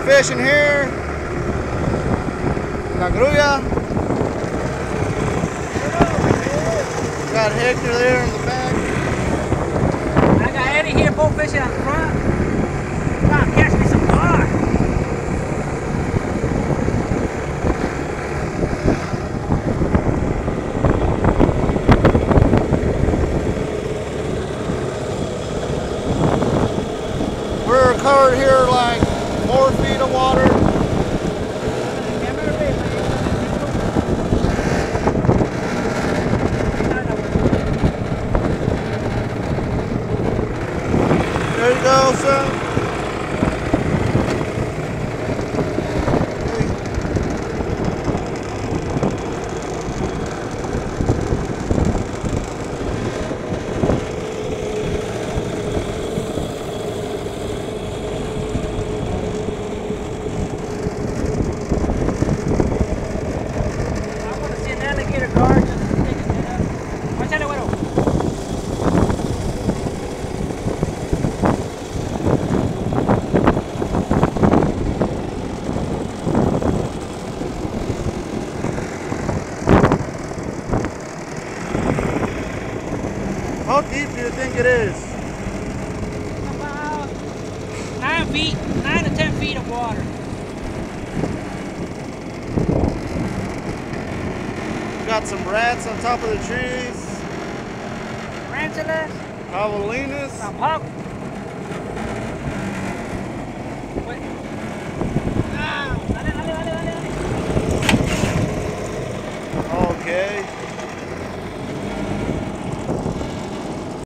fishing here. La Grulla. Got Hector there in the back. I got Eddie here, boat fishing on the front. Come on, catch me some bar. We're covered here like 4 feet of water. There you go, son. I want to see an alligator guard just to take his head up. Watch out, WERO. How deep do you think it is? About 9 feet, 9 to 10 feet of water. Got some rats on top of the trees. Tarantulas. Javelinas. Some pup. Wait. Ah, dale, dale, dale, dale. Okay.